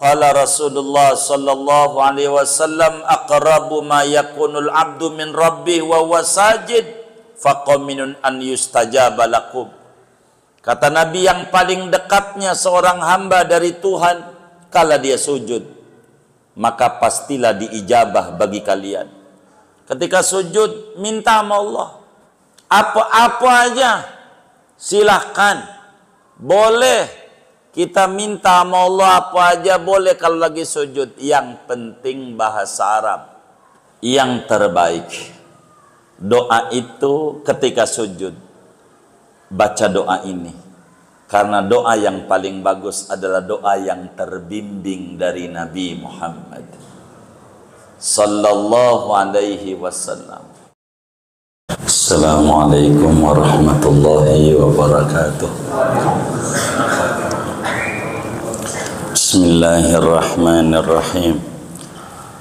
Qala Rasulullah sallallahu alaihi wasallam, aqrabu ma yakunul abdu min rabbih wa huwa sajid faqaminun an yustajaba lakum. Kata Nabi, yang paling dekatnya seorang hamba dari Tuhan kala dia sujud, maka pastilah diijabah bagi kalian. Ketika sujud, minta sama Allah apa-apa aja, silahkan, boleh. Kita minta sama Allah apa aja boleh kalau lagi sujud. Yang penting bahasa Arab yang terbaik. Doa itu ketika sujud, baca doa ini. Karena doa yang paling bagus adalah doa yang terbimbing dari Nabi Muhammad sallallahu alaihi wasallam. Assalamualaikum warahmatullahi wabarakatuh. Bismillahirrahmanirrahim.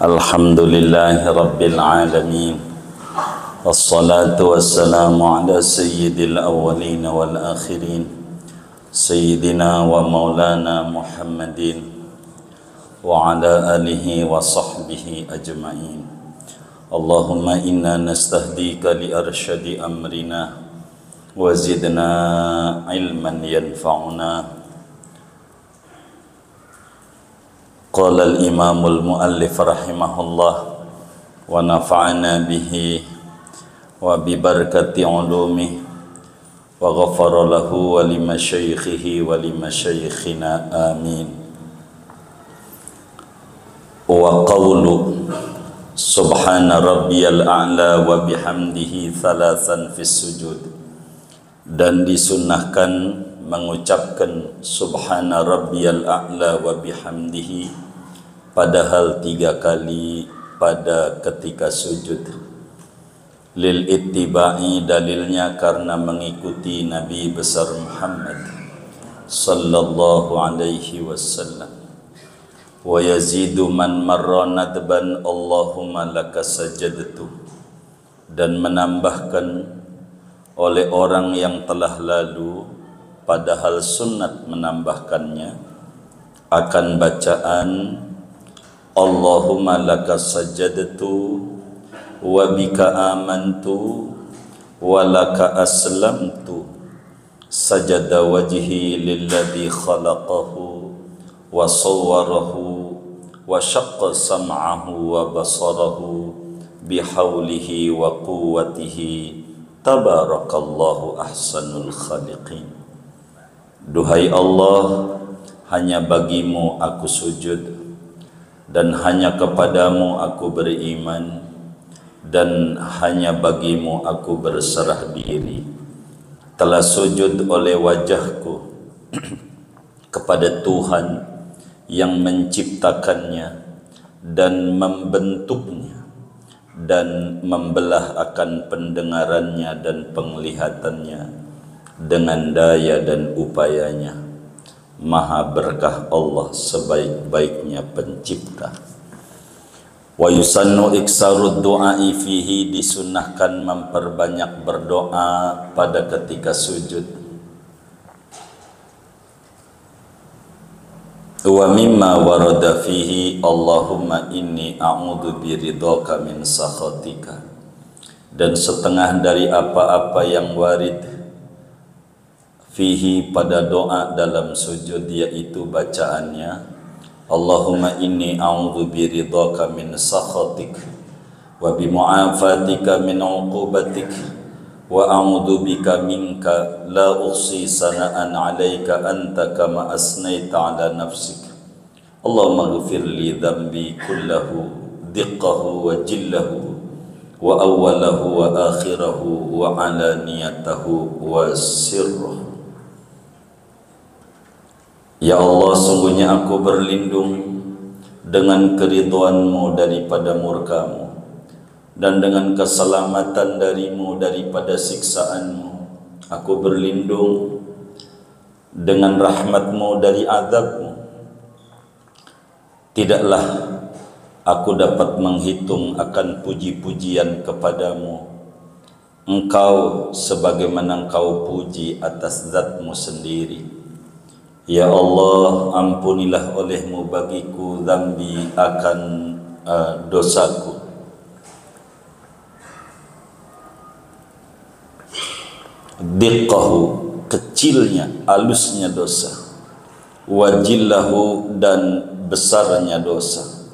Alhamdulillahi rabbil alamin. Wassalatu wassalamu ala sayyidil awwalin wal akhirin, sayyidina wa maulana Muhammadin wa ala alihi wa sahbihi ajma'in. Allahumma inna nastahdika li arsyadi amrina wa zidna ilman yanfa'una. Qala al-imamul muallif rahimahullah wa nafa'ana bihi wa bi barakati ulumi wa ghafara lahu wa li masyaikhihi wa li masyaikhina amin. Wa qawlu subhana rabbiyal a'la wa bihamdihi thalathan fis sujud. Dan disunnahkan mengucapkan subhana rabbiyal a'la wa bihamdihi padahal 3 kali pada ketika sujud. Lil ittiba'i, dalilnya karena mengikuti Nabi besar Muhammad sallallahu alaihi wasallam. Wa yazidu man marra nadban Allahumma laka sajadtu, dan menambahkan oleh orang yang telah lalu padahal sunnat menambahkannya akan bacaan Allahumma laka sajadtu wa bika amantu wa laka aslamtu sajada wajhi lilladhi khalaqahu wa sawwarahu wa syaqqa sam'ahu wa basarahu bihaulihi wa quwwatihi tabarakallahu ahsanul khaliqin. Duhai Allah, hanya bagimu aku sujud, dan hanya kepadamu aku beriman, dan hanya bagimu aku berserah diri. Telah sujud oleh wajahku kepada Tuhan yang menciptakannya dan membentuknya dan membelah akan pendengarannya dan penglihatannya dengan daya dan upayanya. Maha berkah Allah sebaik-baiknya pencipta. Wa yusannu iksarud du'ai fihi, disunnahkan memperbanyak berdoa pada ketika sujud. Wa mimma warada fihi Allahumma inni a'udzu biridhaka min sakhatika, dan setengah dari apa-apa yang warid fihi pada doa dalam sujud, yaitu bacaannya Allahumma inni a'udzu biridhaka min sakhatik wa bi mu'afatika min 'uqubatik wa a'udzu bika minka la uhsi sana'an 'alaika anta kama asnaita 'ala nafsik. Allahumma ighfir li dhanbi kullahu diqqahu wa jillahu wa awwalahu wa akhirahu wa 'alaniyatahu wa sirruhu. Ya Allah, sungguhnya aku berlindung dengan keridhoanmu daripada murkamu, dan dengan keselamatan darimu daripada siksaanmu. Aku berlindung dengan rahmatmu dari azabmu. Tidaklah aku dapat menghitung akan puji-pujian kepadamu. Engkau sebagaimana engkau puji atas zatmu sendiri. Ya Allah, ampunilah olehmu bagiku zambi akan dosaku. Diqqahu, kecilnya, alusnya dosa. Wajillahu, dan besarnya dosa.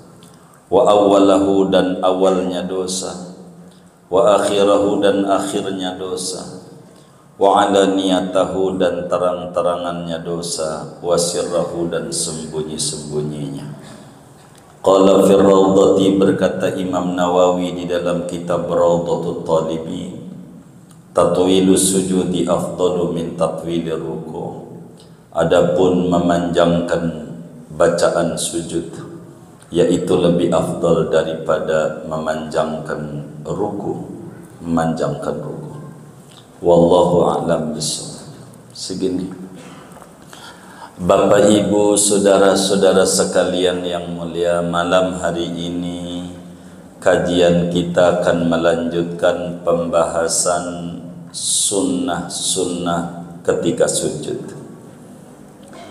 Wa awwalahu, dan awalnya dosa. Wa akhirahu, dan akhirnya dosa. Wa alaniyatahu, dan terang-terangannya dosa. Wa sirrahu, dan sembunyi-sembunyinya. Qala fi rawdati, berkata Imam Nawawi di dalam kitab Rawdatut Talibin, tatwilu sujudi afdalu min tatwili ruku'. Adapun memanjangkan bacaan sujud, yaitu lebih afdal daripada memanjangkan ruku'. Memanjangkan ruku'. Wallahu a'lam bishawab. Segini. Bapak Ibu, saudara-saudara sekalian yang mulia, malam hari ini kajian kita akan melanjutkan pembahasan sunnah-sunnah ketika sujud.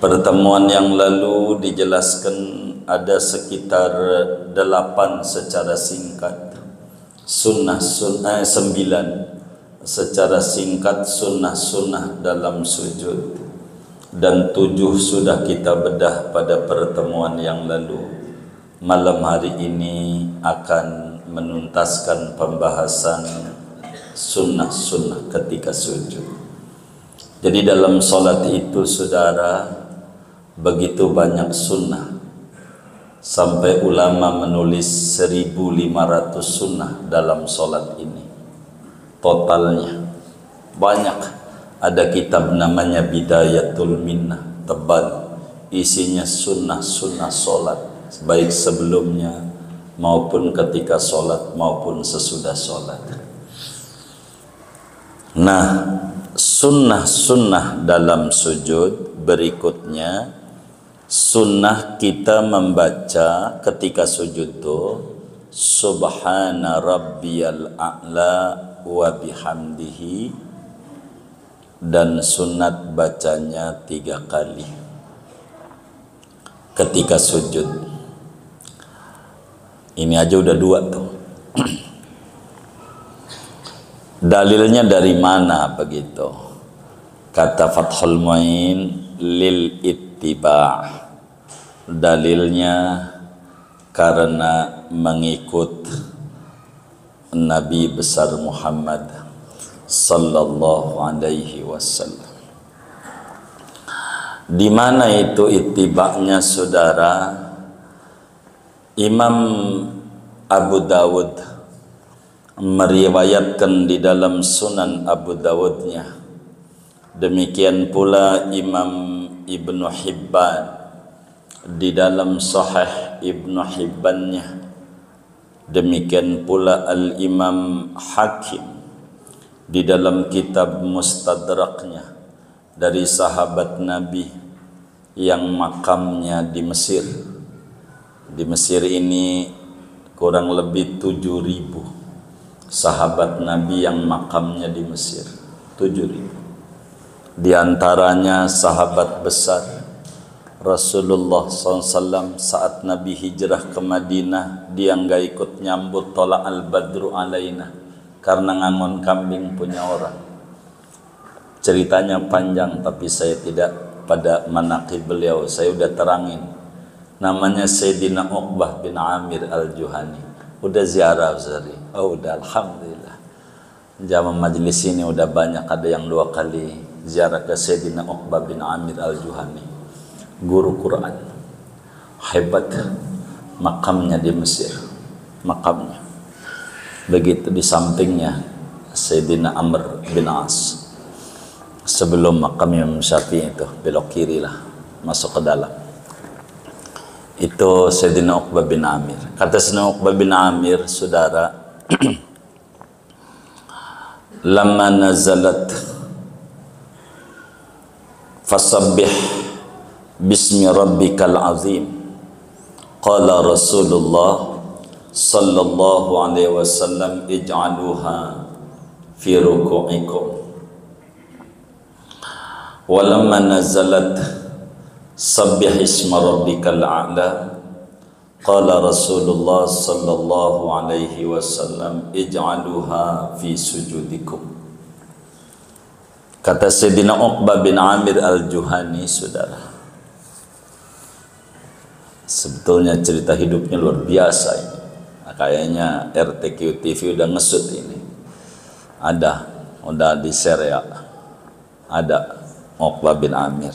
Pertemuan yang lalu dijelaskan ada sekitar 8 secara singkat, 9 secara singkat sunnah-sunnah dalam sujud, dan 7 sudah kita bedah pada pertemuan yang lalu. Malam hari ini akan menuntaskan pembahasan sunnah-sunnah ketika sujud. Jadi dalam solat itu, saudara, begitu banyak sunnah, sampai ulama menulis 1500 sunnah dalam solat ini. Totalnya banyak. Ada kitab namanya Bidayatul Minnah, tebal, isinya sunnah-sunnah solat, baik sebelumnya maupun ketika solat maupun sesudah solat. Nah, sunnah-sunnah dalam sujud berikutnya, sunnah kita membaca ketika sujud itu Subhana rabbiyal a'la wa bihamdihi, dan sunat bacanya 3 kali ketika sujud. Ini aja udah 2 tuh. Dalilnya dari mana begitu? Kata Fathul Mu'in, lil ittiba'. Dalilnya karena mengikut Nabi besar Muhammad sallallahu alaihi wasallam. Di mana itu ittiba'nya, saudara? Imam Abu Dawud meriwayatkan di dalam Sunan Abu Dawudnya. Demikian pula Imam Ibnu Hibban di dalam Sahih Ibnu Hibbannya. Demikian pula Al-Imam Hakim di dalam kitab Mustadraknya dari sahabat Nabi yang makamnya di Mesir. Di Mesir ini kurang lebih 7.000 sahabat Nabi yang makamnya di Mesir. 7.000. Di antaranya sahabat besar Rasulullah SAW saat Nabi hijrah ke Madinah, dia nggak ikut nyambut tolak al-badru alaina karena ngangon kambing punya orang. Ceritanya panjang, tapi saya tidak pada manaqib beliau, saya udah terangin. Namanya Sayyidina Uqbah bin Amir al-Juhani. Udah ziarah Ustaz? Oh udah, alhamdulillah. Jamaah majlis ini udah banyak, ada yang 2 kali ziarah ke Sayyidina Uqbah bin Amir al-Juhani, guru Quran. Hebat, makamnya di Mesir, makamnya. Begitu di sampingnya Sayyidina Amr bin As. Sebelum makam Imam Syafi'i itu, belok kiri lah, masuk ke dalam. Itu Sayyidina Uqbah bin Amir. Kata Sayyidina Uqbah bin Amir, saudara, lamma nazalat fasabbih bismi rabbikal azim, qala Rasulullah sallallahu alaihi wasallam ij'aluha fi ruku'ikum. Walamma nazalat Sabbih isma rabbikal a'la. Qala Rasulullah sallallahu alaihi wasallam, ij'aluha fi sujudikum. Kata Sayyidina Uqbah bin Amir al-Juhani, saudara, sebetulnya cerita hidupnya luar biasa ini. Nah, kayaknya RTQ TV udah ngesut ini. Udah di share ya. Ada Uqbah bin Amir,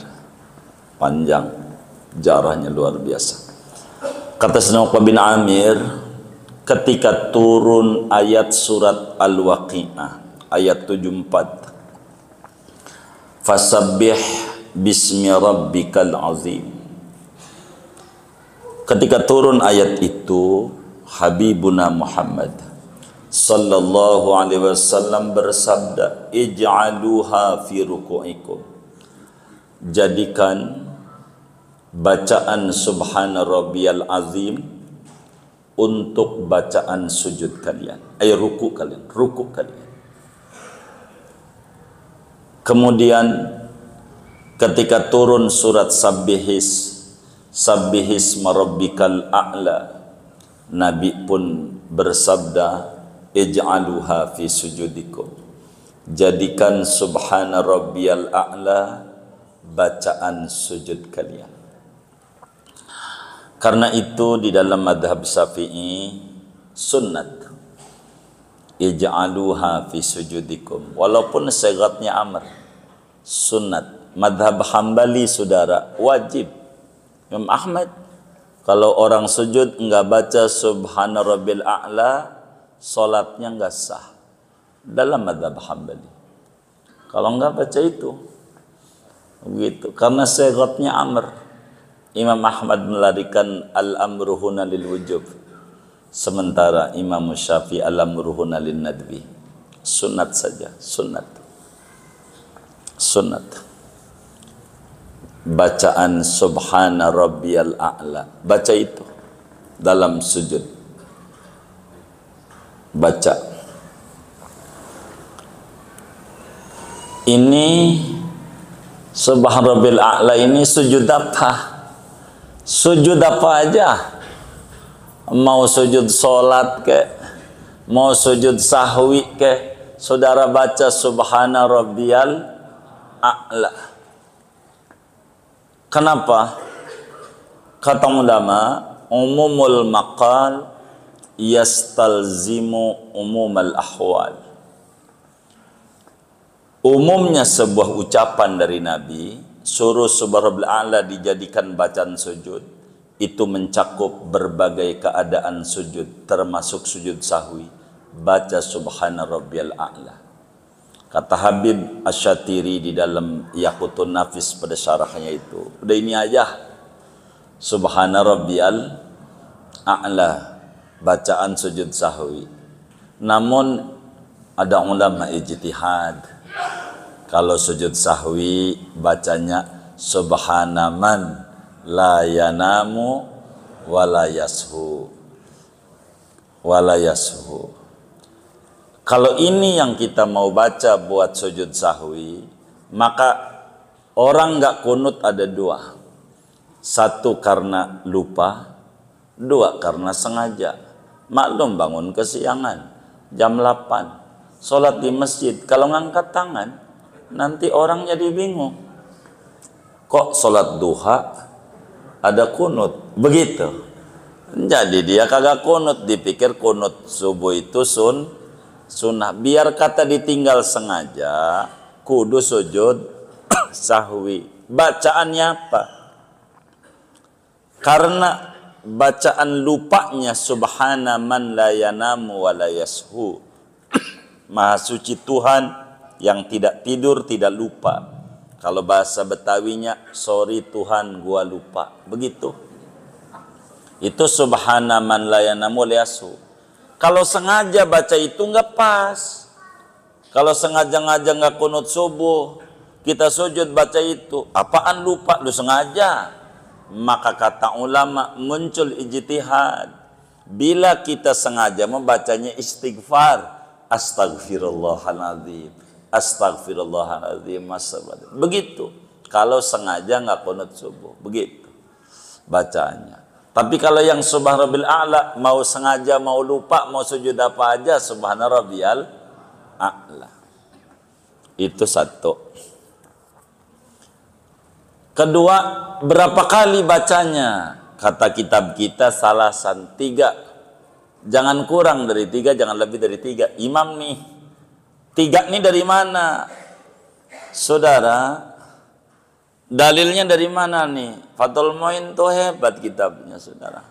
panjang jarahnya luar biasa. Kata Sayyidina Uqbah bin Amir, ketika turun ayat surat Al-Waqi'ah ayat 74, fasabbih bismi rabbikal azim. Ketika turun ayat itu, Habibuna Muhammad sallallahu alaihi wasallam bersabda, ij'aluha fi ruku'ikum. Jadikan bacaan subhana rabbiyal azim untuk bacaan sujud kalian, ruku kalian. Kemudian ketika turun surat sabbihis marabbikal a'la, Nabi pun bersabda, ij'aluha fi sujudikum. Jadikan subhana rabbiyal a'la bacaan sujud kalian. Karena itu di dalam madhab Syafi'i sunnat ij'aluha fi sujudikum, walaupun segatnya amr, sunnat. Madhab Hambali, saudara, wajib. Imam Ahmad, kalau orang sujud enggak baca subhana rabbil a'la, salatnya enggak sah dalam madhab Hambali. Kalau enggak baca itu begitu, karena segatnya amr. Imam Ahmad melarikan al-amru huna lil wujub, sementara Imam Syafi'i al-amru huna lin nadbi. Sunat saja, sunat. Bacaan subhana rabbiyal a'la, baca itu dalam sujud. Baca. Ini subhana rabbil a'la ini sujud apa? Sujud apa aja, mau sujud solat ke, mau sujud sahwi ke, saudara baca subhana rabbiyal a'la. Kenapa? Kata ulama, umumul maqal yastalzimu umumal ahwal. Umumnya sebuah ucapan dari Nabi, suruh subhanal a'la dijadikan bacaan sujud, itu mencakup berbagai keadaan sujud, termasuk sujud sahwi. Baca subhana rabbiyal a'la. Kata Habib Asy-Syatiri di dalam Yaqutun Nafis pada syarahnya itu, udah ini aja, subhana rabbiyal a'la, bacaan sujud sahwi. Namun ada ulama ijtihad, kalau sujud sahwi bacanya subhana man la yanamu wala yashu. Kalau ini yang kita mau baca buat sujud sahwi, maka orang nggak kunut ada dua. Satu karena lupa, dua karena sengaja. Maklum bangun kesiangan jam 8, sholat di masjid, kalau ngangkat tangan nanti orang jadi bingung, kok sholat duha ada kunut begitu. Jadi dia kagak kunut, dipikir kunut subuh itu sunnah. Biar kata ditinggal sengaja, kudu sujud sahwi. Bacaannya apa? Karena bacaan lupanya subhana man la yanamu wa la yashu, maha suci Tuhan yang tidak tidur, tidak lupa. Kalau bahasa Betawinya, sorry Tuhan gua lupa, begitu. Itu subhana man la yanamu wa la yashu. Kalau sengaja baca itu nggak pas. Kalau sengaja-ngaja nggak kunut subuh, kita sujud baca itu, apaan lupa, lu sengaja. Maka kata ulama muncul ijtihad. Bila kita sengaja membacanya istighfar, astagfirullahaladzim, astagfirullahaladzim, begitu. Kalau sengaja nggak kunut subuh, begitu bacanya. Tapi kalau yang subhana rabbil a'la, mau sengaja, mau lupa, mau sujud apa aja, subhana rabbiyal a'la. Itu satu. Kedua, berapa kali bacanya? Kata kitab kita salasan 3. Jangan kurang dari 3, jangan lebih dari 3. Imam nih, 3 nih dari mana? Saudara, dalilnya dari mana nih? Fathul Muin tuh hebat kitabnya, saudara.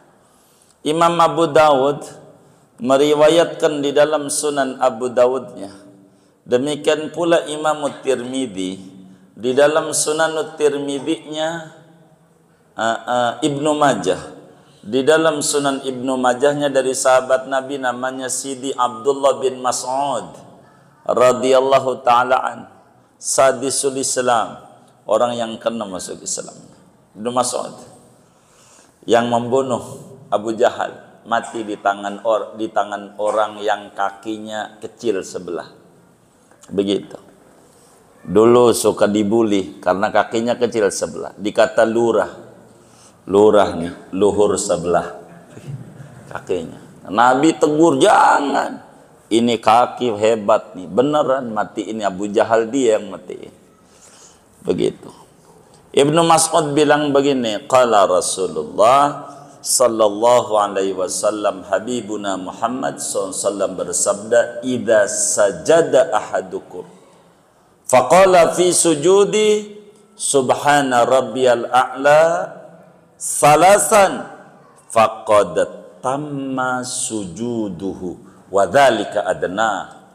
Imam Abu Dawud meriwayatkan di dalam Sunan Abu Dawudnya. Demikian pula Imam Tirmidzi di dalam Sunan Tirmidzi-nya, Ibnu Majah di dalam Sunan Ibnu Majahnya dari sahabat Nabi namanya Sidi Abdullah bin Mas'ud radhiyallahu taala an, sadisul Islam, orang yang kena masuk Islam. Ibnu Mas'ud yang membunuh Abu Jahal, mati di tangan orang yang kakinya kecil sebelah. Begitu. Dulu suka dibully karena kakinya kecil sebelah, dikata lurah nih, luhur sebelah kakinya. Nabi tegur, jangan, ini kaki hebat nih, beneran mati ini Abu Jahal, dia yang matiin. Begitu. Ibnu Mas'ud bilang begini, qala Rasulullah sallallahu alaihi wasallam, habibuna Muhammad sallallahu alaihi wasallam bersabda, idza sajada ahadukum faqala fi sujudi subhana rabbiyal a'la salasan faqad tamma sujuduhu wa dzalika adna.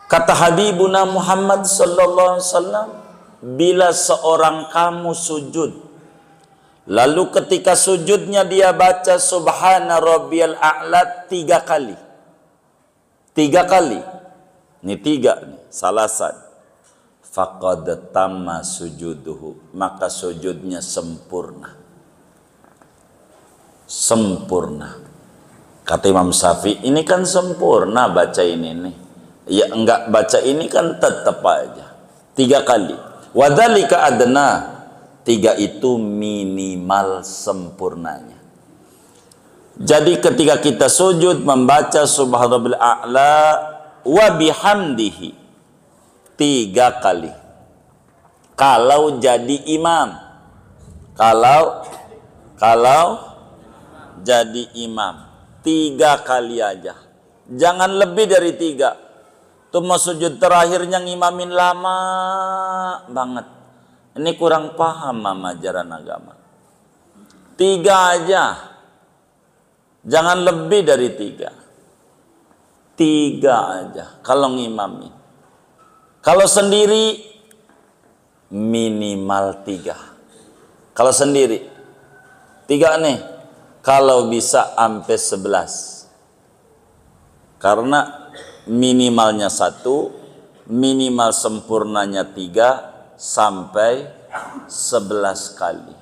Kata habibuna Muhammad sallallahu alaihi wasallam, bila seorang kamu sujud, lalu ketika sujudnya dia baca subhana rabbiyal a'la 3 kali. 3 kali. Ini 3 nih, salasan. Faqad tamma sujuduhu, maka sujudnya sempurna. Sempurna. Kata Imam Syafi'i, ini kan sempurna baca ini nih. Ya enggak baca ini kan tetap aja. 3 kali. Wadzalika adna, 3 itu minimal sempurnanya. Jadi ketika kita sujud membaca subhanallah a'la wa bihamdihi 3 kali. Kalau jadi imam, kalau jadi imam 3 kali aja, jangan lebih dari 3. Tuh mau sujud terakhirnya ngimamin lama banget, ini kurang paham sama ajaran agama. 3 aja, jangan lebih dari 3. 3 aja kalau ngimamin. Kalau sendiri minimal 3. Kalau sendiri 3 nih, kalau bisa sampai 11. Karena minimalnya 1, minimal sempurnanya 3 sampai 11 kali.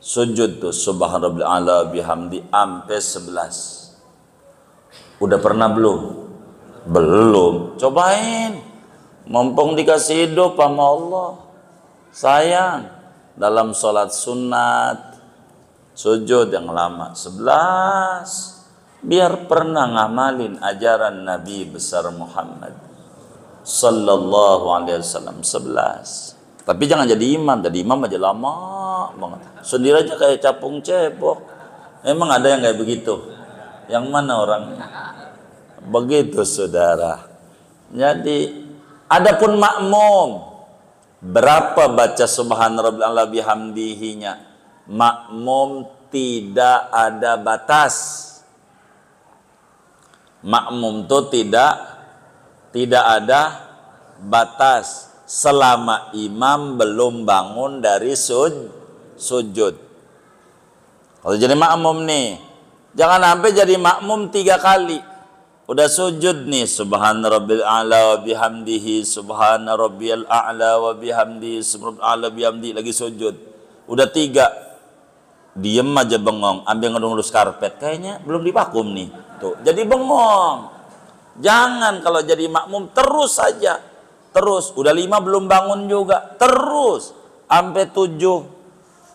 Sujud tuh subhanallah ala bihamdi sampai 11. Udah pernah belum? Belum. Cobain. Mumpung dikasih hidup sama Allah. Sayang, dalam sholat sunat sujud yang lama 11. Biar pernah ngamalin ajaran Nabi besar Muhammad sallallahu alaihi wasallam 11. Tapi jangan jadi imam aja lama banget. Sendiri aja kayak capung cebok. Emang ada yang kayak begitu? Yang mana orangnya? Begitu, saudara. Jadi adapun makmum, berapa baca subhanallah bihamdihinya? Makmum tidak ada batas. Makmum itu tidak ada batas selama imam belum bangun dari sujud. Kalau jadi makmum nih, jangan sampai jadi makmum 3 kali. Udah sujud nih, subhana rabbil a'la wa bihamdihi, subhana rabbiyal a'la wa bihamdihi, subhana bihamdi, lagi sujud. Udah 3, diem aja bengong, ambil ngurus karpet, kayaknya belum divakum nih. Tuh, jadi bengong. Jangan kalau jadi makmum terus saja terus, udah 5 belum bangun juga, terus sampai 7,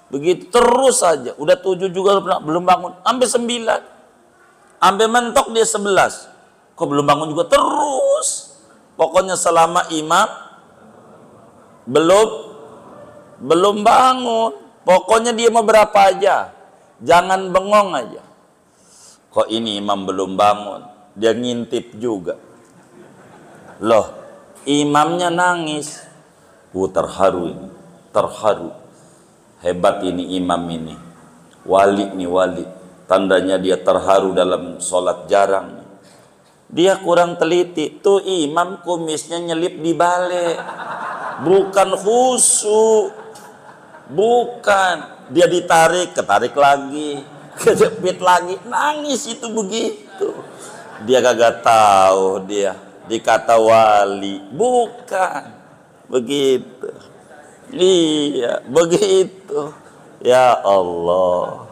begitu terus saja, udah 7 juga belum bangun, sampai 9, sampai mentok dia 11, kok belum bangun juga terus, pokoknya selama imam belum bangun, pokoknya dia mau berapa aja, jangan bengong aja. Kok ini imam belum bangun, dia ngintip juga. Loh, imamnya nangis. Terharu ini, terharu. Hebat ini imam ini. Wali nih wali. Tandanya dia terharu dalam sholat jarang. Dia kurang teliti. Tuh imam kumisnya nyelip di balik. Bukan khusyuk. Bukan. Dia ditarik, ketarik lagi. Kejepit lagi. Nangis itu begitu. Dia kagak tahu dia. Dikata wali, bukan begitu. Iya, begitu. Ya Allah,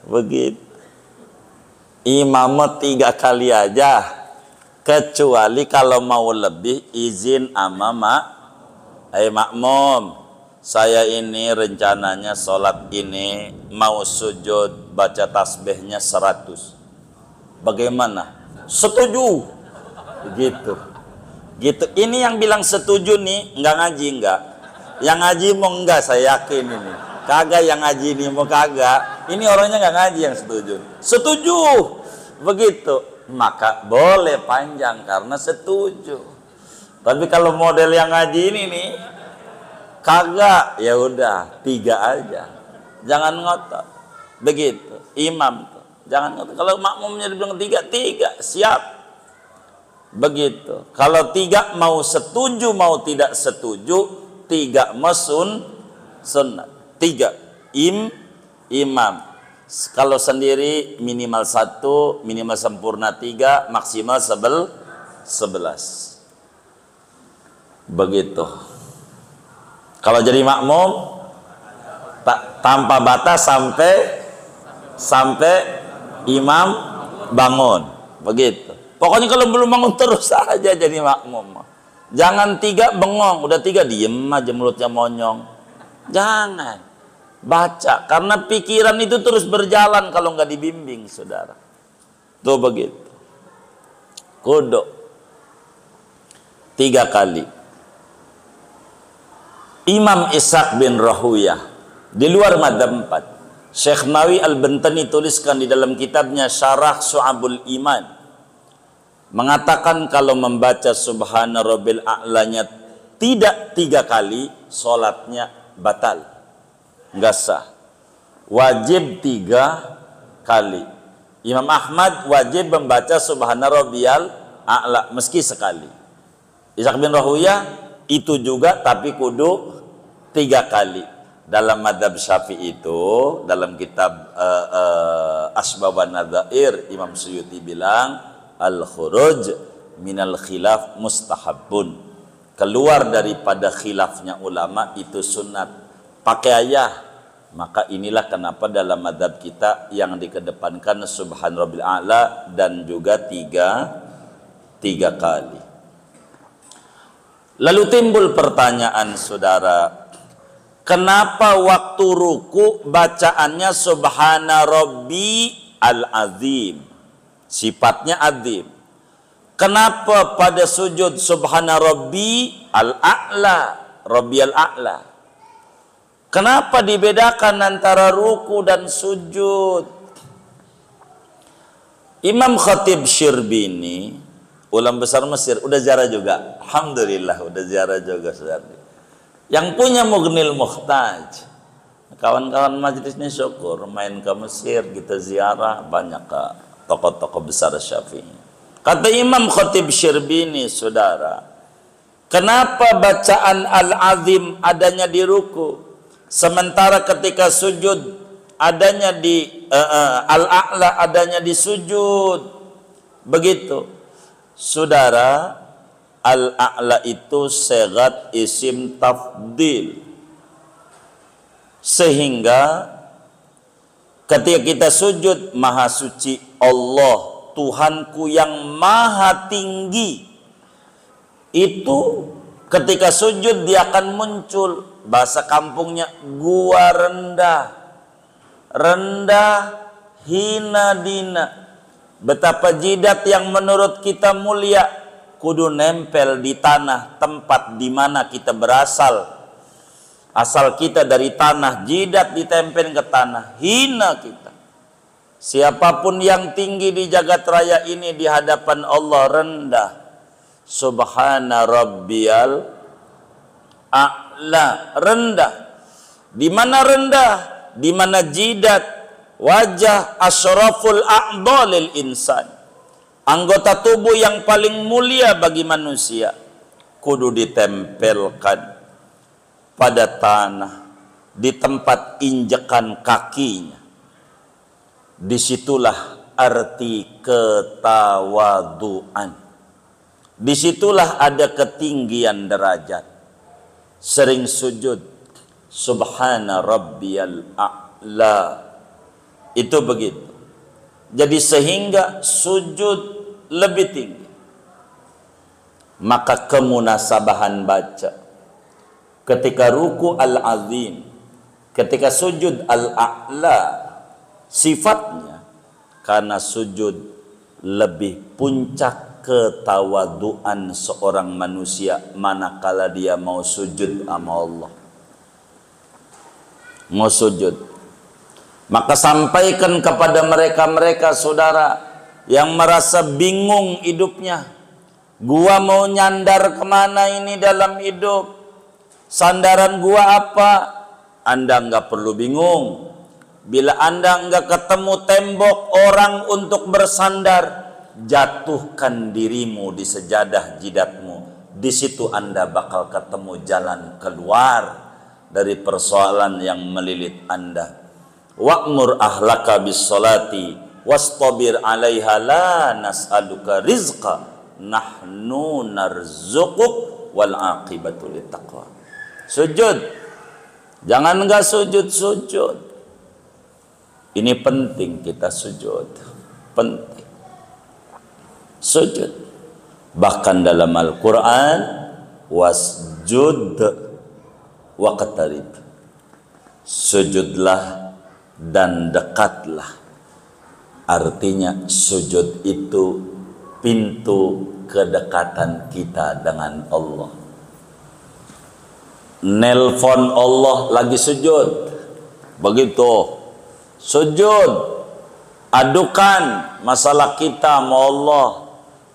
begitu. Imam 3 kali aja, kecuali kalau mau lebih izin sama makmum. Saya ini rencananya sholat ini mau sujud baca tasbihnya 100. Bagaimana? Setuju. Gitu. Ini yang bilang setuju nih nggak ngaji enggak. Yang ngaji mau enggak, saya yakin ini. Kagak yang ngaji ini mau kagak. Ini orangnya nggak ngaji yang setuju. Setuju. Begitu. Maka boleh panjang karena setuju. Tapi kalau model yang ngaji ini nih kagak, ya udah 3 aja. Jangan ngotot. Begitu. Imam tuh. Jangan ngotot. Kalau makmumnya dibilang 3 siap. Begitu. Kalau 3 mau setuju mau tidak setuju, 3 sunnah. 3 imam. Kalau sendiri minimal 1, minimal sempurna 3, maksimal 11. Begitu. Kalau jadi makmum tanpa batas sampai imam bangun. Begitu. Pokoknya kalau belum bangun terus aja jadi makmum. Jangan 3 bengong, udah 3 diem aja mulutnya monyong. Jangan. Baca, karena pikiran itu terus berjalan kalau nggak dibimbing, saudara. Tuh begitu. Kudu 3 kali. Imam Ishaq bin Rahuyah di luar madzhab 4. Syekh Nawawi Al-Bantani tuliskan di dalam kitabnya Syarah Syu'abul Iman, mengatakan kalau membaca Subhana Rabbil A'lanya tidak 3 kali, sholatnya batal, nggak sah. Wajib 3 kali. Imam Ahmad wajib membaca Subhana Rabbiyal A'la meski sekali. Ishaq bin Rahuyah itu juga, tapi kudu 3 kali. Dalam madhab Syafi'i itu, dalam kitab Asbab wan Nadzair, Imam Suyuti bilang al-khuruj minal khilaf mustahabun. Keluar daripada khilafnya ulama itu sunat. Pakai ayah. Maka inilah kenapa dalam madhab kita yang dikedepankan Subhan Rabbil A'la dan juga 3 kali. Lalu timbul pertanyaan, saudara, kenapa waktu ruku bacaannya Subhana Rabbi al-Azim, sifatnya azim? Kenapa pada sujud Subhana Rabbi al-A'la, Rabbi al-A'la? Kenapa dibedakan antara ruku dan sujud? Imam Khatib Syirbini, ulama besar Mesir, udah ziarah juga. Alhamdulillah udah ziarah juga, saudara. Yang punya Mughnil Muhtaj. Kawan-kawan majelis ini syukur main ke Mesir, kita ziarah banyak ke tokoh-tokoh besar Syafi'i. Kata Imam Khatib Syirbini, saudara, kenapa bacaan Al-Azim adanya di ruku, sementara ketika sujud adanya di Al-A'la adanya di sujud? Begitu, saudara. Al-A'la itu segat isim tafdil, sehingga ketika kita sujud, maha suci Allah Tuhanku yang maha tinggi, itu ketika sujud dia akan muncul, bahasa kampungnya, gua rendah, rendah, hina dina. Betapa jidat yang menurut kita mulia kudu nempel di tanah tempat di mana kita berasal. Asal kita dari tanah, jidat ditempel ke tanah, hina kita. Siapapun yang tinggi di jagat raya ini di hadapan Allah rendah. Subhana rabbiyal a'la, rendah. Di mana rendah? Di mana jidat, wajah asyraful a'dhalil insan, anggota tubuh yang paling mulia bagi manusia, kudu ditempelkan pada tanah, di tempat injakan kakinya. Disitulah arti ketawaduan. Disitulah ada ketinggian derajat. Sering sujud, subhana rabbiyal a'la. Itu begitu. Jadi sehingga sujud lebih tinggi. Maka kemunasabahan baca ketika ruku al-azim, ketika sujud al-a'la, sifatnya karena sujud lebih puncak ketawaduan seorang manusia manakala dia mau sujud sama Allah. Mau sujud. Maka sampaikan kepada mereka-mereka saudara yang merasa bingung hidupnya. Gua mau nyandar kemana ini dalam hidup? Sandaran gua apa? Anda enggak perlu bingung. Bila Anda enggak ketemu tembok orang untuk bersandar, jatuhkan dirimu di sejadah jidatmu. Di situ Anda bakal ketemu jalan keluar dari persoalan yang melilit Anda. Wa'mur ahlaka bis-salati wastabir 'alaiha la nas'aluka rizqa nahnu narzuquk wal 'aqibatu littaqwa. Sujud. Jangan enggak sujud. Ini penting kita sujud. Penting. Sujud. Bahkan dalam Al-Quran, wasjud waqtarib. Sujudlah dan dekatlah. Artinya sujud itu pintu kedekatan kita dengan Allah. Nelpon Allah lagi sujud. Begitu. Sujud, adukan masalah kita sama Allah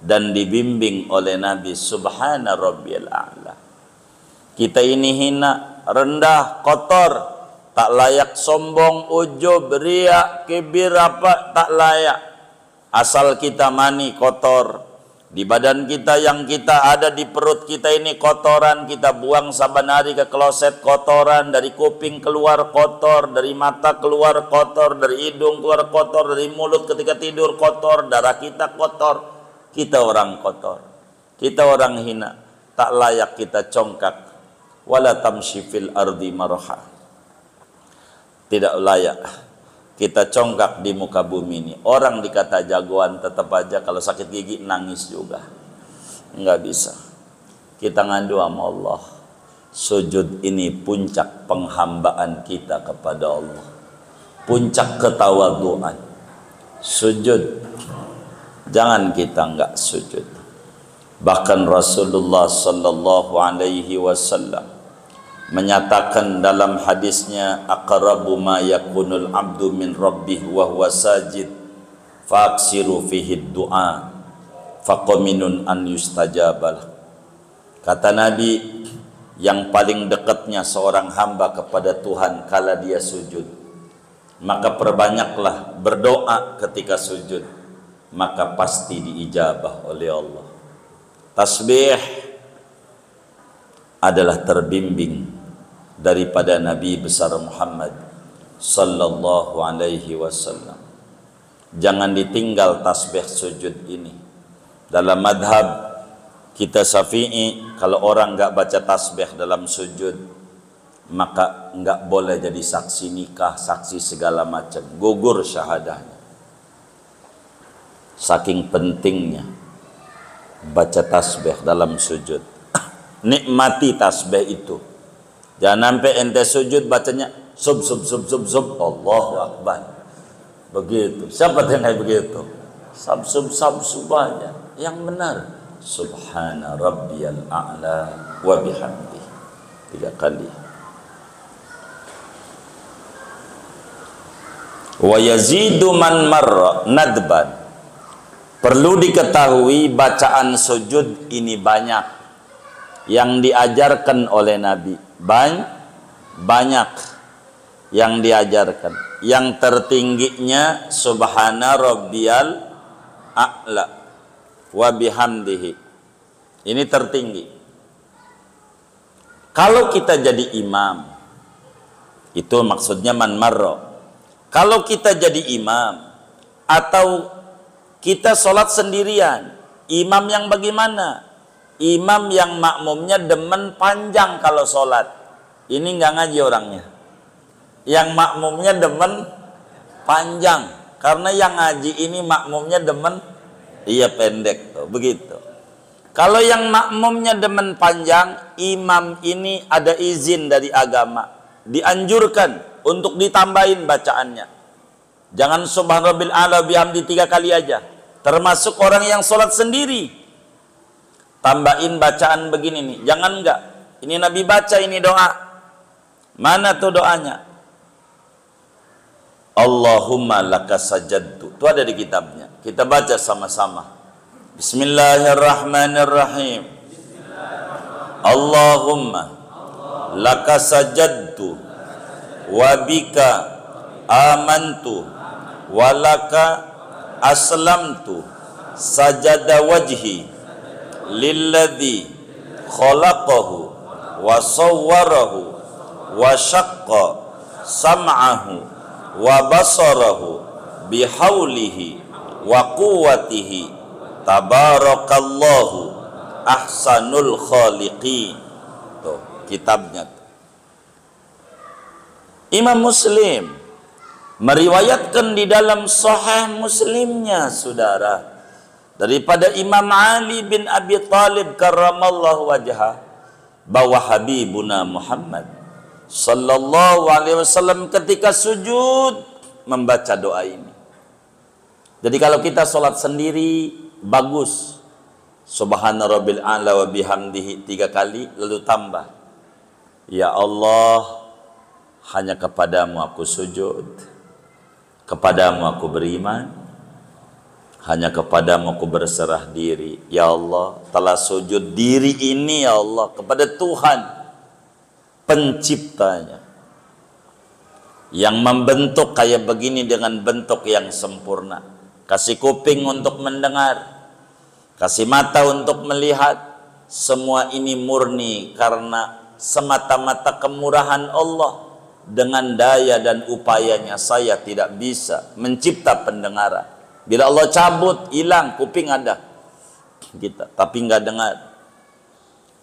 dan dibimbing oleh Nabi subhana rabbiyal a'la. Kita ini hina, rendah, kotor, tak layak sombong, ujub, riak, kibir apa, tak layak. Asal kita mani kotor. Di badan kita yang kita ada di perut kita ini kotoran, kita buang saban hari ke kloset kotoran, dari kuping keluar kotor, dari mata keluar kotor, dari hidung keluar kotor, dari mulut ketika tidur kotor, darah kita kotor. Kita orang kotor, kita orang hina, tak layak kita congkak. Wala tamshi fil ardi marha. Tidak layak kita congkak di muka bumi ini. Orang dikata jagoan tetap aja kalau sakit gigi nangis juga. Enggak bisa. Kita ngadu sama Allah. Sujud ini puncak penghambaan kita kepada Allah. Puncak ketawaduan. Sujud. Jangan kita enggak sujud. Bahkan Rasulullah sallallahu alaihi wasallam menyatakan dalam hadisnya, aqrabu ma yakunul abdu min rabbih wa huwa sajid faaksiru fihi du'a faqaminun an yustajabal. Kata Nabi, yang paling dekatnya seorang hamba kepada Tuhan kala dia sujud, maka perbanyaklah berdoa ketika sujud, maka pasti diijabah oleh Allah. Tasbih adalah terbimbing daripada Nabi besar Muhammad sallallahu alaihi wasallam. Jangan ditinggal tasbih sujud ini. Dalam madhab kita Syafi'i, kalau orang enggak baca tasbih dalam sujud, maka enggak boleh jadi saksi nikah, saksi segala macam, gugur syahadahnya. Saking pentingnya baca tasbih dalam sujud. Nikmati tasbih itu. Jangan sampai ente sujud bacanya sub Allahu Akbar. Begitu. Siapa yang kayak begitu? Sub aja. Yang benar. Subhana rabbiyal a'la wa bihamdi. 3 kali. Wa yazidu man marra nadban. Perlu diketahui bacaan sujud ini banyak yang diajarkan oleh Nabi. Banyak yang diajarkan. Yang tertingginya subhana rabbiyal a'la wa bihamdihi. Ini tertinggi. Kalau kita jadi imam, itu maksudnya man marra. Kalau kita jadi imam atau kita sholat sendirian, imam yang bagaimana? Imam yang makmumnya demen panjang kalau sholat. Ini nggak ngaji orangnya. Yang makmumnya demen panjang. Karena yang ngaji ini makmumnya demen pendek tuh, begitu. Kalau yang makmumnya demen panjang, imam ini ada izin dari agama, dianjurkan untuk ditambahin bacaannya. Jangan subhanarabbil a'la bihamdi 3 kali aja. Termasuk orang yang sholat sendiri, tambahin bacaan begini nih. Jangan enggak. Ini Nabi baca ini doa. Mana tuh doanya? Allahumma laka sajadtu. Itu ada di kitabnya. Kita baca sama-sama. Bismillahirrahmanirrahim. Allahumma laka sajadtu wa bika amantu wa laka aslamtu sajada wajhi lilladzi khalaqahu wa sawwarahu wa syaqqa sam'ahu wa basarahu bihaulihi wa quwwatihi tabarakallahu ahsanul khaliqin. Tuh kitabnya. Imam Muslim meriwayatkan di dalam Sahih Muslimnya, saudara, daripada Imam Ali bin Abi Thalib karramallahu wajhah, bahwa Habibuna Muhammad sallallahu alaihi wasallam ketika sujud membaca doa ini. Jadi kalau kita sholat sendiri bagus, subhana rabbil a'la wa bihamdihi 3 kali, lalu tambah, ya Allah, hanya kepadamu aku sujud, kepadamu aku beriman, hanya kepadamu aku berserah diri. Ya Allah, telah sujud diri ini ya Allah kepada Tuhan penciptanya, yang membentuk kayak begini dengan bentuk yang sempurna, kasih kuping untuk mendengar, kasih mata untuk melihat. Semua ini murni karena semata-mata kemurahan Allah. Dengan daya dan upayanya saya tidak bisa mencipta pendengaran. Bila Allah cabut, hilang, kuping ada kita, tapi nggak dengar.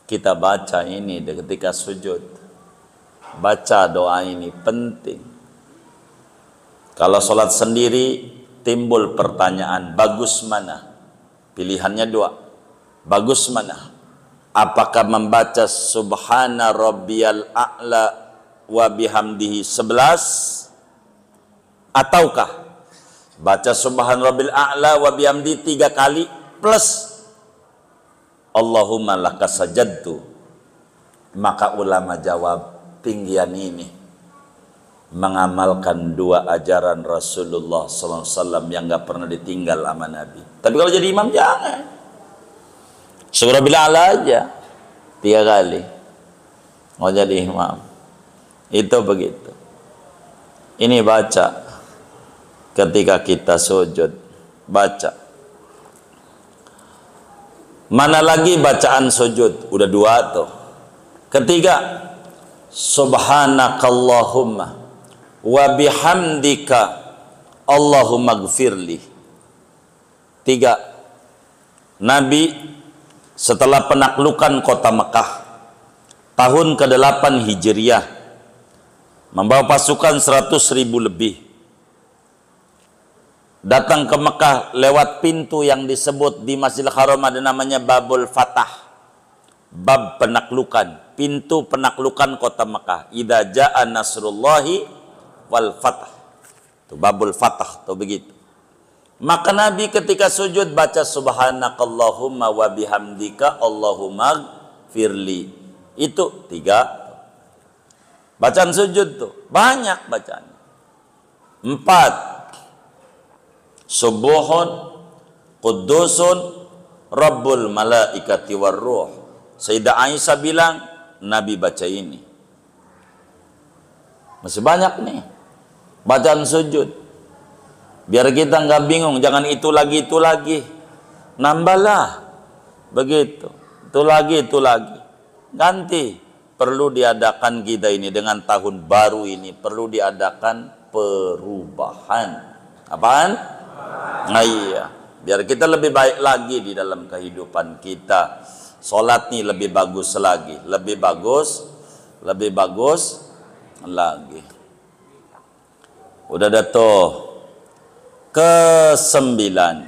Kita baca ini ketika sujud, baca doa ini penting. Kalau sholat sendiri timbul pertanyaan, bagus mana? Pilihannya 2. Bagus mana? Apakah membaca subhana rabbiyal a'la wa bihamdihi 11, ataukah baca subhan rabbil a'la wa bihamdi 3 kali plus Allahumma laka sajadtu? Maka ulama jawab, pinggian ini mengamalkan 2 ajaran Rasulullah SAW yang gak pernah ditinggal sama Nabi. Tapi kalau jadi imam jangan surah bil a'la aja 3 kali mau jadi imam. Itu begitu. Ini baca ketika kita sujud, baca. Mana lagi bacaan sujud? Udah 2 tuh. Ketiga, subhanakallahumma wa bihamdika Allahumma gfirli. 3. Nabi setelah penaklukan kota Mekah tahun ke-8 Hijriah membawa pasukan 100.000 lebih. datang ke Mekah lewat pintu yang disebut di Masjidil Haram ada namanya Babul Fatah, bab penaklukan, pintu penaklukan kota Mekah. Idza jaa nasrullahi wal fath, itu Babul Fatah, tuh begitu. Maka Nabi ketika sujud baca subhanakallahumma wa bihamdika Allahumma firli. Itu 3 bacaan sujud tuh, banyak bacaan. 4 subuhun qudusun rabbul malaikati warruh. Sayyidah Aisyah bilang Nabi baca ini. Masih banyak nih bacaan sujud. Biar kita nggak bingung, jangan itu lagi, nambahlah begitu, itu lagi, ganti. Perlu diadakan kita ini dengan tahun baru ini, perlu diadakan perubahan. Apaan? Nah iya, biar kita lebih baik lagi di dalam kehidupan kita. Sholat nih lebih bagus lagi, lebih bagus lagi. Udah ada tuh. Kesembilan,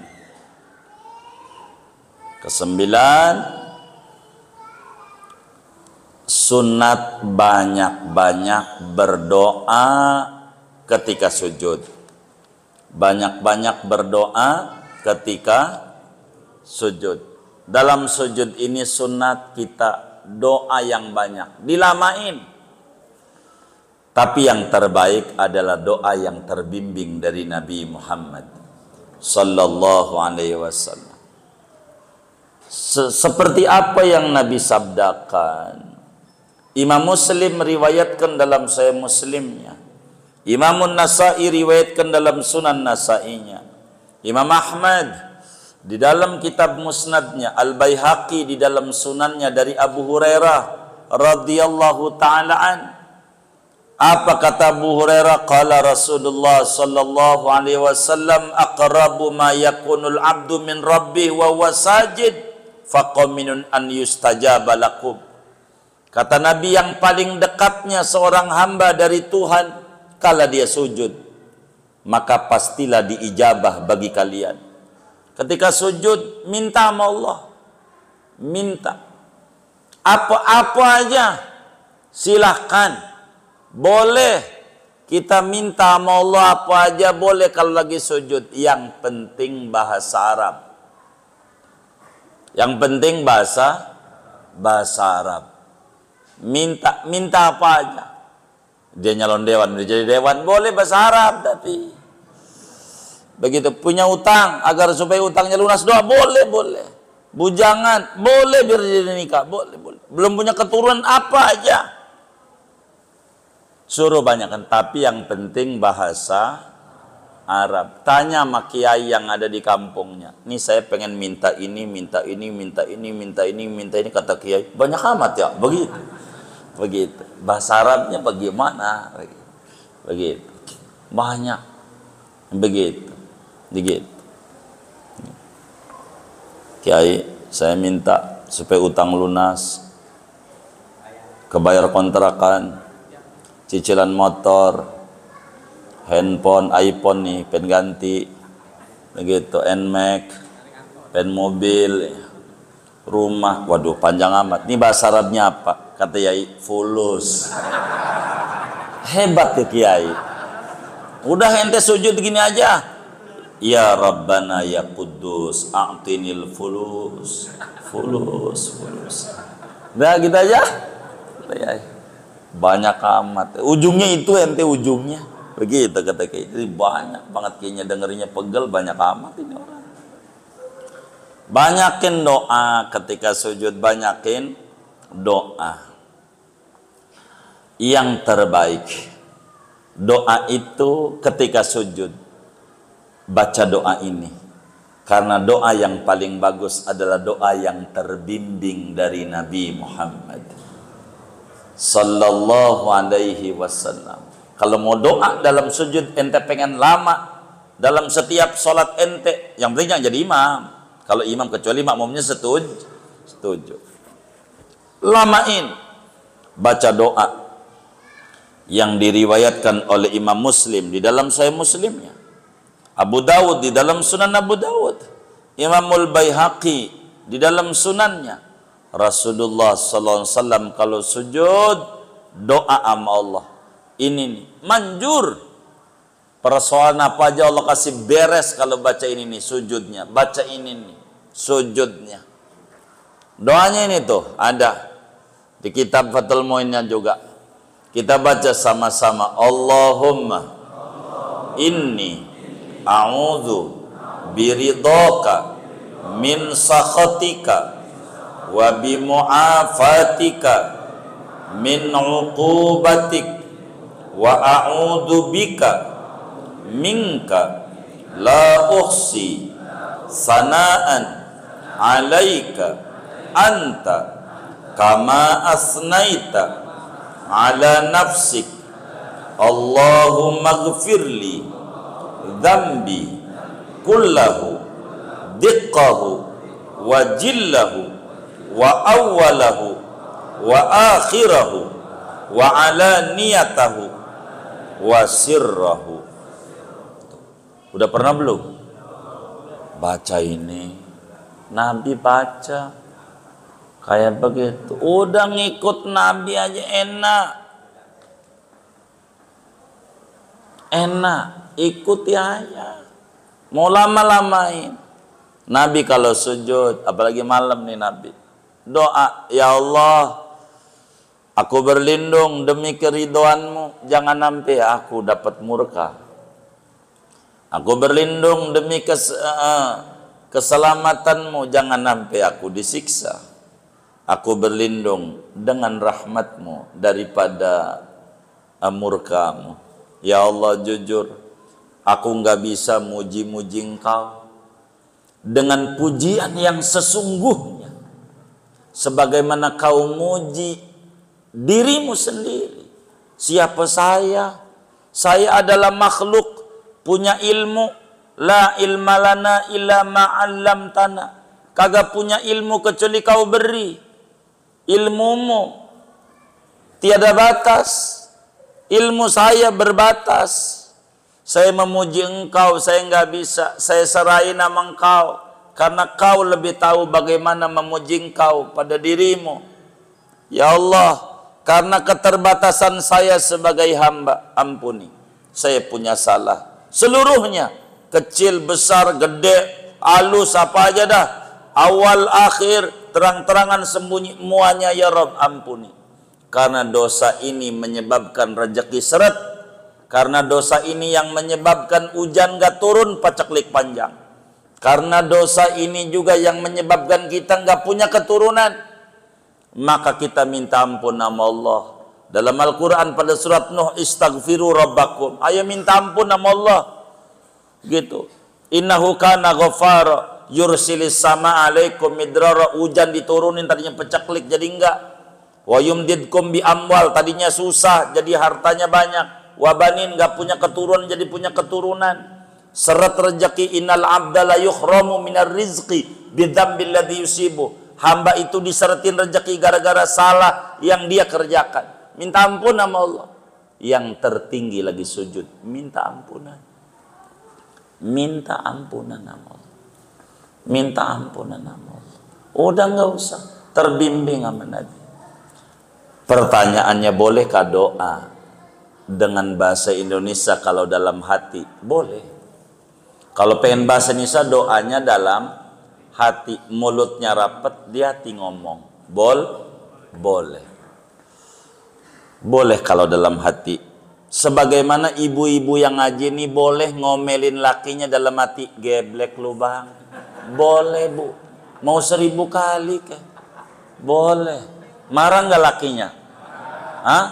sunat banyak-banyak berdoa ketika sujud. Banyak-banyak berdoa ketika sujud. Dalam sujud ini sunat kita doa yang banyak, dilamain. Tapi yang terbaik adalah doa yang terbimbing dari Nabi Muhammad sallallahu alaihi wasallam. Seperti apa yang Nabi sabdakan. Imam Muslim meriwayatkan dalam Sahih Muslimnya. Imam Nasa'i riwayatkan dalam Sunan Nasa'inya. Imam Ahmad di dalam kitab Musnadnya, Al-Baihaqi di dalam Sunannya dari Abu Hurairah radhiyallahu taala an. Apa kata Abu Hurairah? Qala Rasulullah sallallahu alaihi wasallam aqrabu ma yakunul abdu min rabbih wa huwa sajid faqaminun an yustajaba lakum. Kata Nabi, yang paling dekatnya seorang hamba dari Tuhan kala dia sujud, maka pastilah diijabah bagi kalian. Ketika sujud, minta sama Allah. Minta. Apa-apa aja. Silahkan. Boleh. Kita minta sama Allah apa aja boleh kalau lagi sujud. Yang penting bahasa Arab. Yang penting bahasa Arab. Minta apa aja. Dia nyalon dewan, dia jadi dewan, boleh bahasa Arab. Tapi begitu punya utang, agar supaya utangnya lunas, doa boleh. Bujangan boleh, biar jadi nikah boleh. Belum punya keturunan apa aja suruh banyakkan, tapi yang penting bahasa Arab. Tanya sama kiai yang ada di kampungnya, nih saya pengen minta ini, kata kiai, banyak amat ya, begitu. Bahasa Arabnya bagaimana? Begitu. Banyak. Begitu. Kiai, saya minta supaya utang lunas, kebayar kontrakan, cicilan motor, handphone, iPhone nih, pen ganti, begitu, NMAX, pen mobil, rumah. Waduh, panjang amat. Ini bahasa Arabnya apa? Kata Kiai, fulus. Hebat ya Kiai. Udah ente sujud gini aja. Ya Rabbana ya Quddus, a'tinil fulus. Udah gitu aja. Banyak amat. Ujungnya itu ente ujungnya. Begitu kata Kiai. Jadi banyak banget kayaknya dengerinnya pegel, banyak amat ini orang. Banyakin doa ketika sujud, banyakin doa. Yang terbaik doa itu ketika sujud, baca doa ini, karena doa yang paling bagus adalah doa yang terbimbing dari Nabi Muhammad sallallahu alaihi wasallam. Kalau mau doa dalam sujud, ente pengen lama dalam setiap sholat ente, yang penting jangan jadi imam. Kalau imam, kecuali makmumnya setuju. Lamain baca doa yang diriwayatkan oleh Imam Muslim di dalam Sahih Muslimnya. Abu Dawud di dalam Sunan Abu Dawud, Imamul Baihaqi di dalam sunannya, Rasulullah sallallahu alaihi wasallam kalau sujud doa sama Allah. Ini nih, manjur. Persoalan apa aja Allah kasih beres kalau baca ini nih sujudnya, baca ini nih sujudnya. Doanya ini tuh ada di kitab Fathul Muinnya juga. Kita baca sama-sama. Allahumma inni a'udzu biridhaka min sakhatika wa bimu'afatika min 'uqubatik wa a'udzu bika minka la uhsi sana'an 'alaika anta kama asnaita 'ala nafsik. Allahumma ighfirli dzambi kullahu diqqahu wa jillahu wa awwalahu wa akhirahu wa alaniyatahu wa sirrahu. Udah pernah belum baca ini? Nabi baca kayak begitu. Udah ngikut Nabi aja enak, ikuti aja. Mau lama-lamain. Nabi kalau sujud, apalagi malam nih Nabi, doa, ya Allah, aku berlindung demi keridhoanmu, jangan sampai aku dapat murka. Aku berlindung demi keselamatanmu, jangan sampai aku disiksa. Aku berlindung dengan rahmatmu daripada murkamu. Ya Allah, jujur, aku nggak bisa muji-muji engkau dengan pujian yang sesungguhnya, sebagaimana kau muji dirimu sendiri. Siapa saya? Saya adalah makhluk, punya ilmu, la ilma lana illa ma'allamtana. Kagak punya ilmu kecuali kau beri. Ilmumu tiada batas, ilmu saya berbatas. Saya memuji engkau, saya nggak bisa, saya serahin nama engkau, karena kau lebih tahu bagaimana memuji engkau pada dirimu. Ya Allah, karena keterbatasan saya sebagai hamba, ampuni, saya punya salah seluruhnya, kecil, besar, gede, halus, apa aja dah, awal, akhir, terang-terangan, sembunyi, semuanya ya Rabb, ampuni. Karena dosa ini menyebabkan rezeki seret, karena dosa ini yang menyebabkan hujan gak turun paceklik panjang, karena dosa ini juga yang menyebabkan kita gak punya keturunan. Maka kita minta ampun nama Allah. Dalam Al-Quran pada surat Nuh, istaghfiru rabbakum, ayo minta ampun nama Allah gitu. Innahu kana ghafara yursilis sama alaikum midrara, hujan diturunin tadinya pecaklik jadi enggak. Wa yumdidkum bi amwal, tadinya susah jadi hartanya banyak. Wa banin, enggak punya keturunan jadi punya keturunan. Seret rezeki, innal abda la yuhramu minar rizqi bidzambil ladzi yusibu. Hamba itu diseretin rezeki gara-gara salah yang dia kerjakan. Minta ampun sama Allah. Yang tertinggi lagi sujud, minta ampunan. Minta ampunan sama Allah. Minta ampunan sama Allah. Udah nggak usah terbimbing sama Nabi. Pertanyaannya, bolehkah doa dengan bahasa Indonesia kalau dalam hati? Boleh. Kalau pengen bahasa Indonesia, doanya dalam hati, mulutnya rapet, di hati ngomong. Boleh. Boleh kalau dalam hati. Sebagaimana ibu-ibu yang ngaji ini boleh ngomelin lakinya dalam hati, geblek lu bang. Boleh bu. Mau 1000 kali ke? Boleh. Marah nggak lakinya? Hah?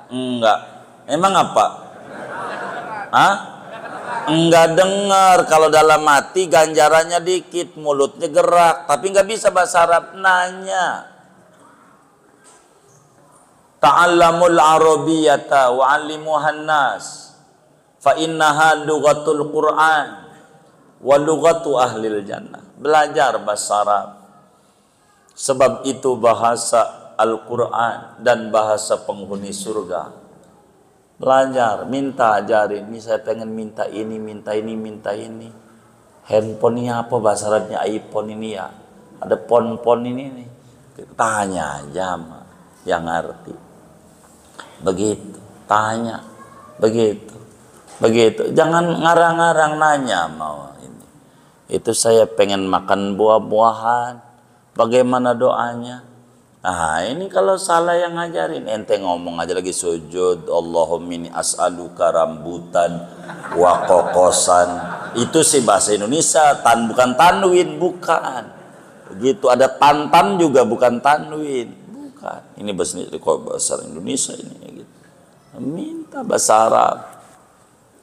Enggak. Emang apa? Hah? Enggak dengar. Kalau dalam hati ganjarannya dikit, mulutnya gerak, tapi nggak bisa bahasa Arab. Nanya. Ta'allamul arabiyyata wa 'allimuhan nas fa innaha lughatul Qur'an wa lughatu ahlil jannah. Belajar bahasa Arab, sebab itu bahasa Al-Qur'an dan bahasa penghuni surga. Belajar, minta ajarin. Ini saya pengen minta ini, minta ini, minta ini. Handphone ini apa bahasa Arabnya? iPhone ini ya. Ada pon-pon ini nih. Tanya aja sama yang ngerti. Begitu, tanya. Begitu. Begitu. Jangan ngarang-ngarang nanya mau ini. Itu saya pengen makan buah-buahan. Bagaimana doanya? Nah, ini kalau salah yang ngajarin, ente ngomong aja lagi sujud, Allahumma inni as'aluka rambutan wa kokosan. Itu sih bahasa Indonesia, bukan tanwin, bukan. Begitu, ada tantan juga bukan tanwin, bukan. Ini bahasa Indonesia ini gitu. Minta bahasa Arab.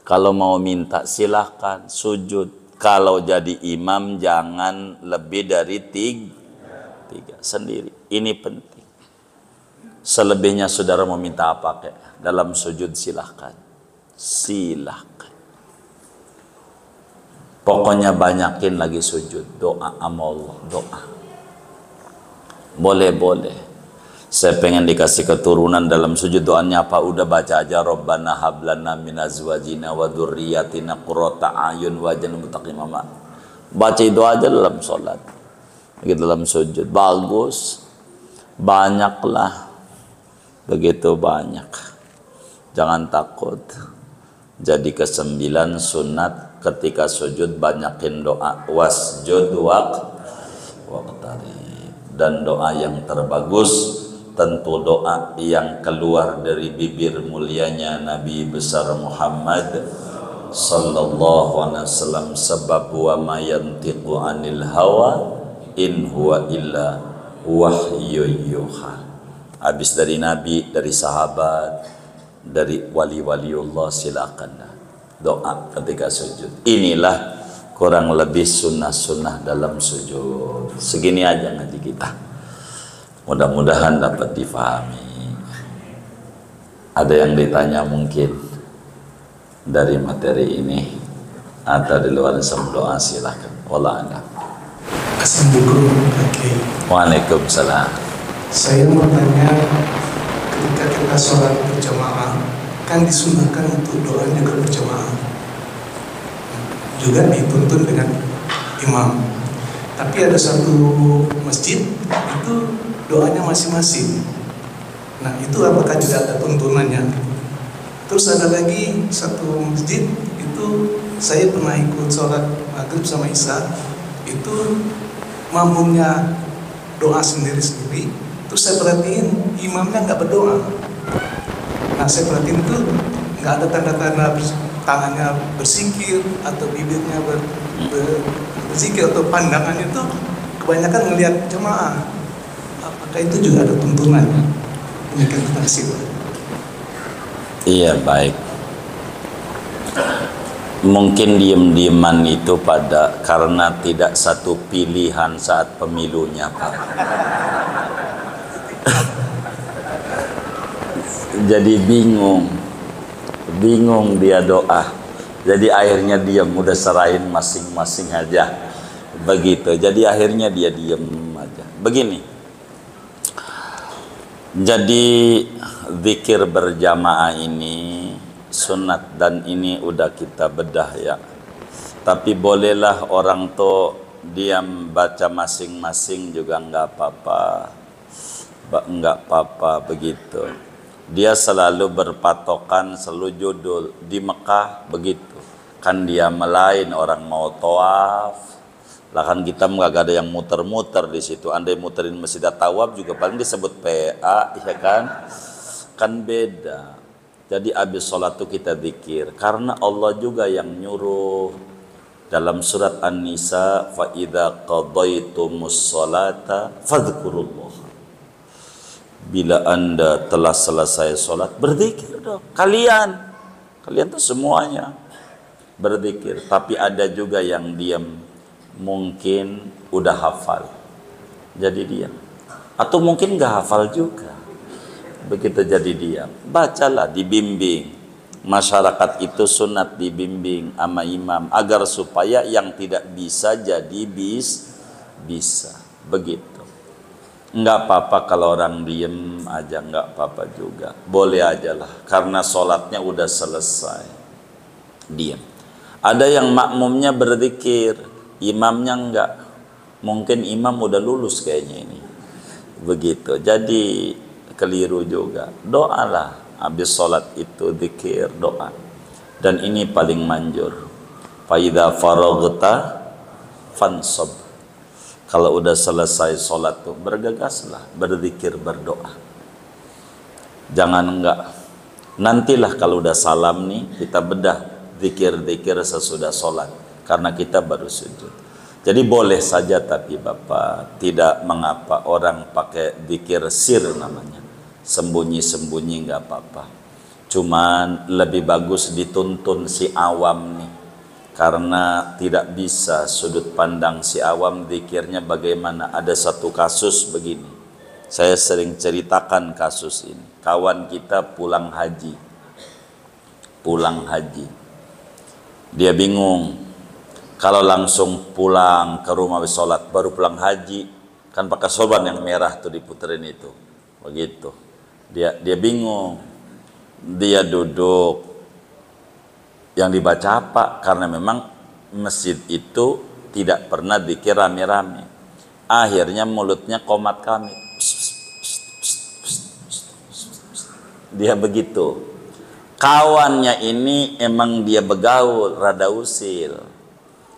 Kalau mau minta silahkan sujud. Kalau jadi imam jangan lebih dari tiga sendiri. Ini penting. Selebihnya saudara mau minta apa kayak dalam sujud silahkan. Silahkan. Pokoknya banyakin lagi sujud, doa sama Allah, doa. Boleh. Saya pengen dikasih keturunan dalam sujud, doanya apa? Udah baca aja, Rabbana hablana min azwajina wa dzurriyyatina qurrata a'yun waj'alna muttaqin imama. Baca itu aja dalam sholat. Begitu dalam sujud, bagus. Banyaklah. Begitu banyak. Jangan takut. Jadi ke-9 sunat ketika sujud banyakin doa. Wasjud waqtarib. Dan doa yang terbagus tentu doa yang keluar dari bibir mulianya Nabi besar Muhammad sallallahu alaihi wasallam, sebab wa ma yantiqu anil hawa in huwa illa wahyu yuha. Habis dari Nabi, dari sahabat, dari wali-waliullah, silakan doa ketika sujud. Inilah kurang lebih sunnah-sunnah dalam sujud. Segini aja ngaji kita. Mudah-mudahan dapat difahami. Ada yang ditanya mungkin dari materi ini atau di luar doa, silakan. Wallah anda. Assalamualaikum. Waalaikumsalam. Saya mau tanya, ketika kita sholat berjamaah, kan disunahkan untuk doa juga berjamaah, juga dituntun dengan imam. Tapi ada satu masjid itu doanya masing-masing. Nah, itu apakah tidak ada tuntunannya? Terus ada lagi satu masjid itu saya pernah ikut sholat maghrib sama isya, itu makmumnya doa sendiri-sendiri. Terus saya perhatiin imamnya nggak berdoa. Nah, saya perhatiin itu nggak ada tanda-tanda tangannya bersikir atau bibirnya berzikir atau pandangannya itu kebanyakan melihat jemaah. Apakah itu juga ada tuntunannya? Demikian, terima kasih. Iya, baik. Mungkin diem-dieman itu karena tidak satu pilihan saat pemilunya, Pak. Jadi bingung dia doa. Jadi akhirnya diam, udah serahin masing-masing aja. Begitu. Jadi akhirnya dia diam aja. Begini. Jadi zikir berjamaah ini sunat dan ini udah kita bedah ya. Tapi bolehlah orang tuh diam baca masing-masing juga nggak apa-apa begitu. Dia selalu berpatokan selalu judul di Mekah begitu. Kan dia melain orang mau tawaf. Lah kan kita nggak ada yang muter-muter di situ. Andai muterin Masjid Tawaf juga paling disebut PA, ya kan? Kan beda. Jadi habis sholat itu kita zikir. Karena Allah juga yang nyuruh dalam surat An-Nisa, fa idza qadaitumus sholata fadhkurullah. Bila Anda telah selesai sholat, berzikir dong. Kalian tuh semuanya berzikir. Tapi ada juga yang diam. Mungkin udah hafal, jadi diam. Atau mungkin gak hafal juga. Begitu jadi diam. Bacalah, dibimbing. Masyarakat itu sunat dibimbing sama imam agar supaya yang tidak bisa jadi bisa. Begitu. Nggak apa-apa kalau orang diem aja, nggak apa-apa juga. Boleh aja lah, karena sholatnya udah selesai. Diem. Ada yang makmumnya berzikir, imamnya enggak. Mungkin imam udah lulus kayaknya ini. Begitu. Jadi keliru juga. Doalah habis sholat itu, zikir, doa. Dan ini paling manjur. Fa idza faraghta fansab. Kalau udah selesai sholat tuh bergegaslah, berzikir, berdoa. Jangan enggak. Nantilah kalau udah salam nih kita bedah zikir-zikir sesudah sholat, karena kita baru sujud. Jadi boleh saja, tapi Bapak tidak mengapa orang pakai zikir sir namanya, sembunyi-sembunyi nggak apa-apa. Cuman lebih bagus dituntun si awam nih, karena tidak bisa sudut pandang si awam zikirnya bagaimana. Ada satu kasus begini, saya sering ceritakan kasus ini. Kawan kita pulang haji, dia bingung kalau langsung pulang ke rumah habis sholat, baru pulang haji, kan pakai sorban yang merah tuh diputerin itu, begitu. Dia bingung, dia duduk, yang dibaca apa? Karena memang masjid itu tidak pernah zikir rame-rame. Akhirnya mulutnya komat kami, dia begitu. Kawannya ini emang dia begaul, rada usil.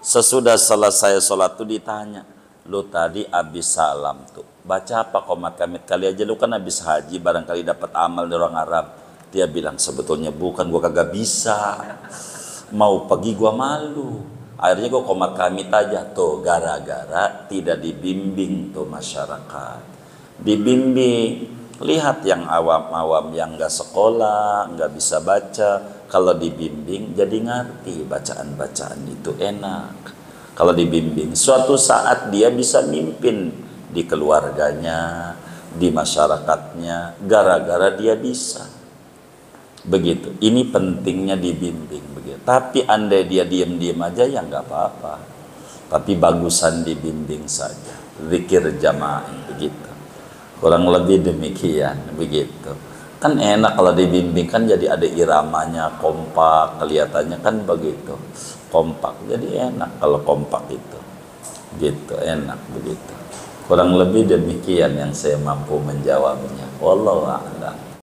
Sesudah selesai sholat tuh ditanya, lu tadi abis salam tuh baca apa komat kamit? Kali aja lu kan abis haji, barangkali dapat amal dari orang Arab. Dia bilang, sebetulnya bukan, gua kagak bisa, mau pergi gua malu. Akhirnya gua komat kamit aja tuh, gara-gara tidak dibimbing tuh masyarakat. Dibimbing. Lihat yang awam-awam yang nggak sekolah, nggak bisa baca, kalau dibimbing jadi ngerti, bacaan-bacaan itu enak. Kalau dibimbing, suatu saat dia bisa mimpin di keluarganya, di masyarakatnya, gara-gara dia bisa. Begitu. Ini pentingnya dibimbing. Begitu. Tapi andai dia diam-diam aja ya nggak apa-apa. Tapi bagusan dibimbing saja. Zikir jamaah, begitu. Kurang lebih demikian, begitu. Kan enak kalau dibimbing, kan jadi ada iramanya, kompak, kelihatannya kan begitu. Kompak, jadi enak kalau kompak itu. Gitu, enak begitu. Kurang lebih demikian yang saya mampu menjawabnya. Wallahu a'lam.